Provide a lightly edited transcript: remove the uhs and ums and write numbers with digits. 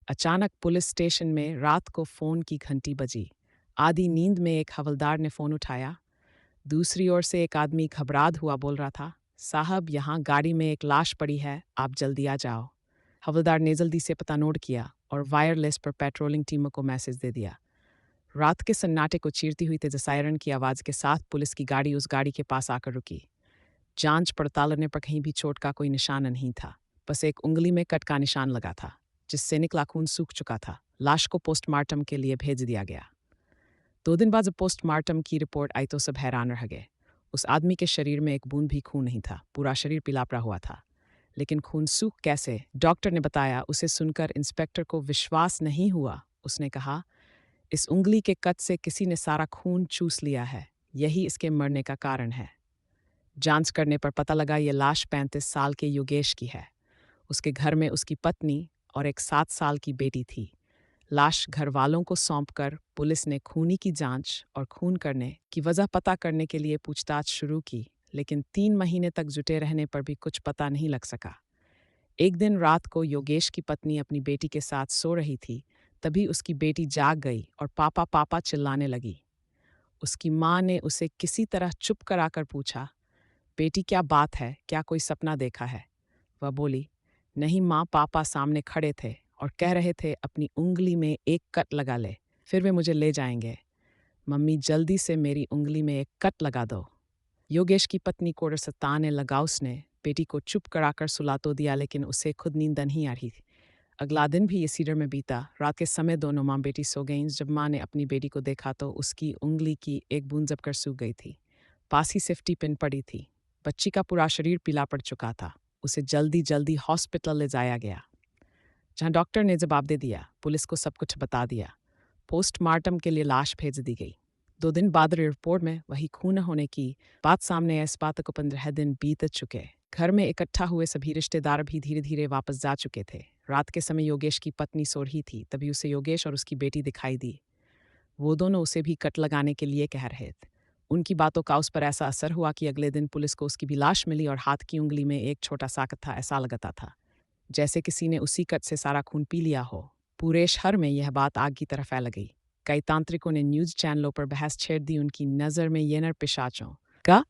अचानक police station में रात को फ़ोन की घंटी बजी। आधी नींद में एक हवलदार ने फ़ोन उठाया। दूसरी ओर से एक आदमी घबराहट हुआ बोल रहा था, साहब यहाँ गाड़ी में एक लाश पड़ी है, आप जल्दी आ जाओ। हवलदार ने जल्दी से पता नोट किया और वायरलेस पर पेट्रोलिंग टीमों को मैसेज दे दिया। रात के सन्नाटे को चीरती हुई तेज सायरन की आवाज़ के साथ पुलिस की गाड़ी उस गाड़ी के पास आकर रुकी। जांच पड़ताल करने पर कहीं भी चोट का कोई निशान नहीं था, बस एक उंगली में कट का निशान लगा था, जिससे निकला खून सूख चुका था। लाश को पोस्टमार्टम के लिए भेज दिया गया। 2 दिन बाद जब पोस्टमार्टम की रिपोर्ट आई तो सब हैरान रह गए। उस आदमी के शरीर में एक बूंद भी खून नहीं था, पूरा शरीर पिलापड़ा हुआ था। लेकिन खून सूख कैसे? डॉक्टर ने बताया। उसे सुनकर इंस्पेक्टर को विश्वास नहीं हुआ। उसने कहा, इस उंगली के कट से किसी ने सारा खून चूस लिया है, यही इसके मरने का कारण है। जांच करने पर पता लगा ये लाश 35 साल के योगेश की है। उसके घर में उसकी पत्नी और एक 7 साल की बेटी थी। लाश घर वालों को सौंपकर पुलिस ने खूनी की जांच और खून करने की वजह पता करने के लिए पूछताछ शुरू की, लेकिन 3 महीने तक जुटे रहने पर भी कुछ पता नहीं लग सका। एक दिन रात को योगेश की पत्नी अपनी बेटी के साथ सो रही थी, तभी उसकी बेटी जाग गई और पापा पापा चिल्लाने लगी। उसकी माँ ने उसे किसी तरह चुप कराकर पूछा, बेटी क्या बात है, क्या कोई सपना देखा है? वह बोली, नहीं माँ, पापा सामने खड़े थे और कह रहे थे अपनी उंगली में एक कट लगा ले, फिर वे मुझे ले जाएंगे। मम्मी जल्दी से मेरी उंगली में एक कट लगा दो। योगेश की पत्नी को सताने लगा। उसने बेटी को चुप कराकर सुला तो दिया, लेकिन उसे खुद नींद नहीं आ रही थी। अगला दिन भी इसी डर में बीता। रात के समय दोनों माँ बेटी सो गईं। जब माँ ने अपनी बेटी को देखा तो उसकी उंगली की एक बूंद जबकर सूख गई थी। पास ही सेफ्टी पिन पड़ी थी। बच्ची का पूरा शरीर पीला पड़ चुका था। उसे जल्दी जल्दी हॉस्पिटल ले जाया गया, जहां डॉक्टर ने जवाब दे दिया। पुलिस को सब कुछ बता दिया। पोस्टमार्टम के लिए लाश भेज दी गई। 2 दिन बाद रिपोर्ट में वही खून होने की बात सामने आई। इस बात को 15 दिन बीत चुके। घर में इकट्ठा हुए सभी रिश्तेदार भी धीरे धीरे वापस जा चुके थे। रात के समय योगेश की पत्नी सो रही थी, तभी उसे योगेश और उसकी बेटी दिखाई दी। वो दोनों उसे भी कट लगाने के लिए कह रहे थे। उनकी बातों का उस पर ऐसा असर हुआ कि अगले दिन पुलिस को उसकी भी लाश मिली और हाथ की उंगली में एक छोटा सा कट था। ऐसा लगता था जैसे किसी ने उसी कट से सारा खून पी लिया हो। पूरे शहर में यह बात आग की तरह फैल गई। कई तांत्रिकों ने न्यूज चैनलों पर बहस छेड़ दी। उनकी नज़र में ये नर पिशाचों का